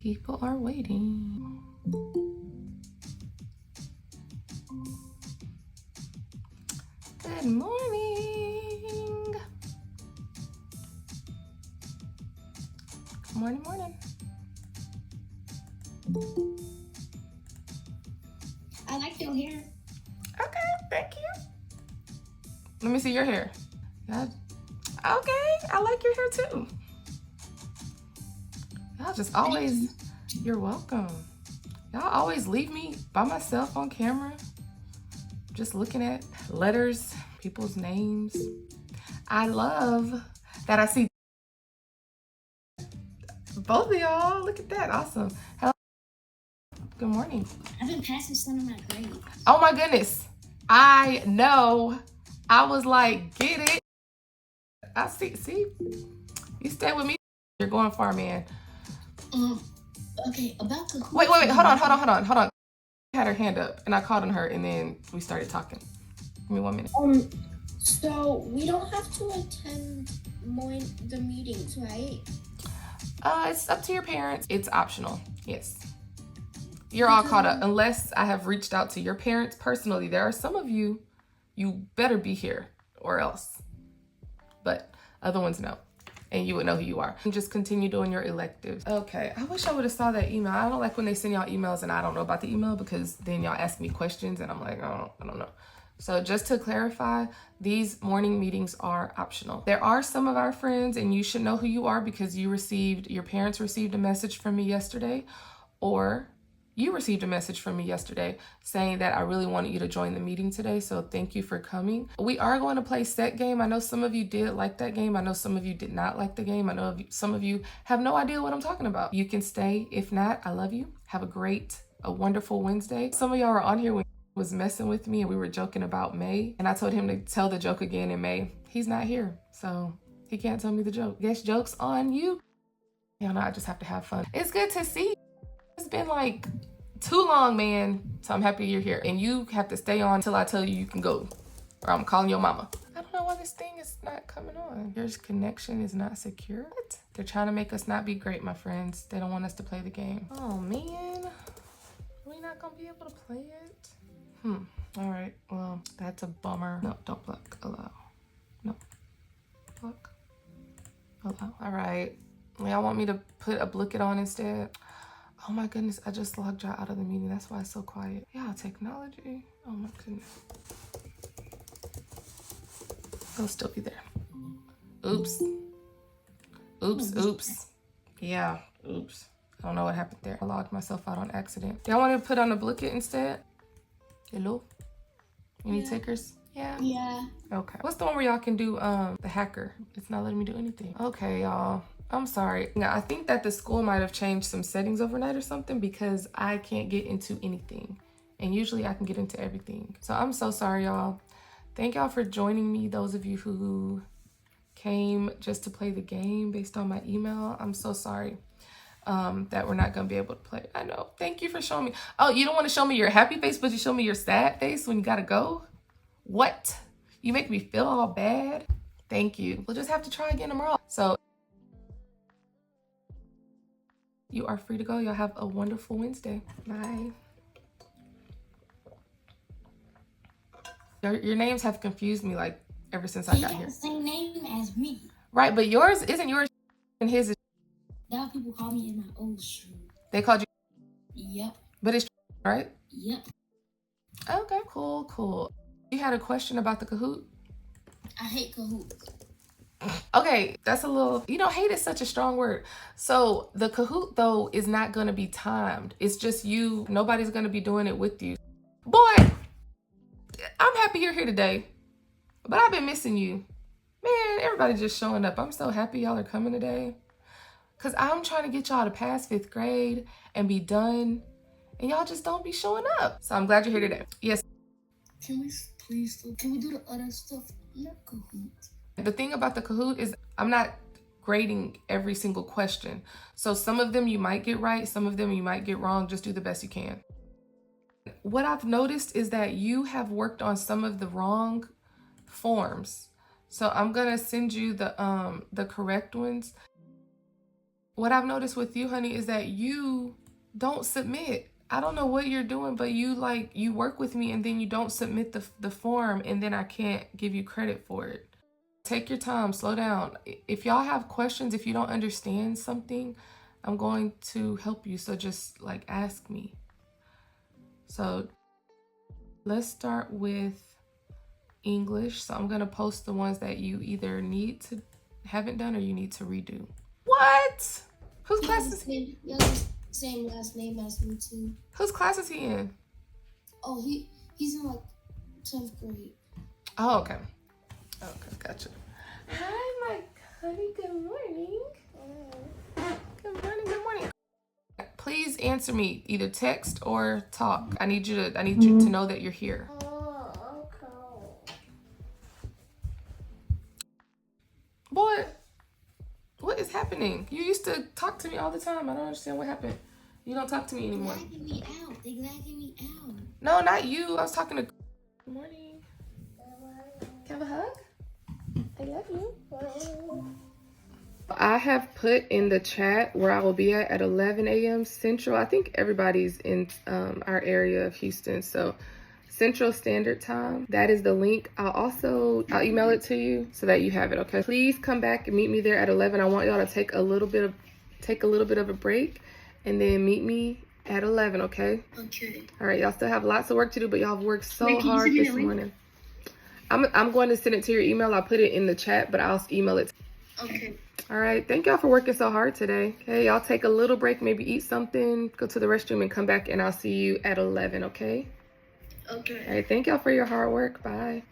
People are waiting. Good morning. Good morning, morning. I like your hair. Okay, thank you. Let me see your hair. Yeah. Okay, I like your hair too. Y'all just always, you're welcome. Y'all always leave me by myself on camera, just looking at letters, people's names. I love that I see both of y'all. Look at that, awesome. Hello. Good morning. I've been passing some of my grades. Oh my goodness. I know. I was like, get it. I see, you stay with me. You're going far, man. Okay, about the Wait, hold on. Had her hand up and I called on her and then we started talking. Give me 1 minute. So we don't have to attend the meetings, right? It's up to your parents. It's optional. Yes. You're all caught up unless I have reached out to your parents personally. There are some of you better be here or else. But other ones no. And you would know who you are. And just continue doing your electives. Okay, I wish I would have saw that email. I don't like when they send y'all emails and I don't know about the email because then y'all ask me questions and I'm like, oh, I don't know. So just to clarify, these morning meetings are optional. There are some of our friends, and you should know who you are because your parents received a message from me yesterday, or you received a message from me yesterday saying that I really wanted you to join the meeting today, so thank you for coming. We are going to play set game. I know some of you did like that game. I know some of you did not like the game. I know some of you have no idea what I'm talking about. You can stay. If not, I love you. Have a wonderful Wednesday. Some of y'all were on here when was messing with me and we were joking about May, and I told him to tell the joke again in May. He's not here, so he can't tell me the joke. Guess joke's on you. You know, I just have to have fun. It's good to see you. It's been like too long, man. So I'm happy you're here. And you have to stay on until I tell you can go, or I'm calling your mama. I don't know why this thing is not coming on. Your connection is not secure. What? They're trying to make us not be great, my friends. They don't want us to play the game. Oh man, are we not gonna be able to play it? All right, well, that's a bummer. No, don't block, allow. No, block, allow. All right, y'all want me to put a blicket on instead? Oh my goodness, I just logged y'all out of the meeting. That's why it's so quiet. Yeah, technology. Oh my goodness. It'll still be there. Oops. Yeah, oops. I don't know what happened there. I logged myself out on accident. Y'all want to put on a blicket instead? Hello? Any takers? Yeah. Okay. What's the one where y'all can do the hacker? It's not letting me do anything. Okay, y'all. I'm sorry. Now, I think that the school might have changed some settings overnight or something because I can't get into anything. And usually I can get into everything. So I'm so sorry, y'all. Thank y'all for joining me. Those of you who came just to play the game based on my email. I'm so sorry that we're not gonna be able to play. I know. Thank you for showing me. Oh, you don't want to show me your happy face, but you show me your sad face when you gotta go? What? You make me feel all bad? Thank you. We'll just have to try again tomorrow. So you are free to go. Y'all have a wonderful Wednesday. Bye. Your names have confused me like ever since I got here. The same name as me. Right, but yours isn't yours and his is. That's what people call me in my old stream. They called you? Yep. But it's right? Yep. Okay, cool. You had a question about the Kahoot? I hate Kahoot. Okay, that's a little, hate is such a strong word. So the Kahoot though is not gonna be timed. It's just you, nobody's gonna be doing it with you. Boy, I'm happy you're here today, but I've been missing you. Man, everybody just showing up. I'm so happy y'all are coming today. Cause I'm trying to get y'all to pass 5th grade and be done. And y'all just don't be showing up. So I'm glad you're here today. Yes. Can we do the other stuff? Not Kahoot. The thing about the Kahoot is I'm not grading every single question. So some of them you might get right, some of them you might get wrong. Just do the best you can. What I've noticed is that you have worked on some of the wrong forms. So I'm gonna send you the correct ones. what I've noticed with you, honey, is that you don't submit. I don't know what you're doing, but you work with me and then you don't submit the form, and then I can't give you credit for it. Take your time, slow down. If y'all have questions, if you don't understand something, I'm going to help you. So just like ask me. So let's start with English. So I'm gonna post the ones that you either haven't done or you need to redo. What? Whose class is he? You have the same last name as me too. Whose class is he in? Oh, he's in like 10th grade. Oh, okay. Okay, gotcha. Hi, my honey. Good morning. Good morning. Good morning. Please answer me, either text or talk. I need you to know that you're here. Oh, okay. Boy, what is happening? You used to talk to me all the time. I don't understand what happened. You don't talk to me anymore. They're lagging me out. They're lagging me out. No, not you. I was talking to. Good morning. Can I have a hug? I love you. I have put in the chat where I will be at 11 a.m. Central. I think everybody's in our area of Houston, so Central Standard Time. That is the link. I'll email it to you so that you have it. Okay. Please come back and meet me there at 11. I want y'all to take a little bit of a break, and then meet me at 11. Okay. Okay. All right. Y'all still have lots of work to do, but y'all have worked so hard this morning. I'm going to send it to your email. I'll put it in the chat, but I'll email it. Okay. All right. Thank y'all for working so hard today. Okay. Y'all take a little break, maybe eat something, go to the restroom, and come back, and I'll see you at 11. Okay. Okay. All right. Thank y'all for your hard work. Bye.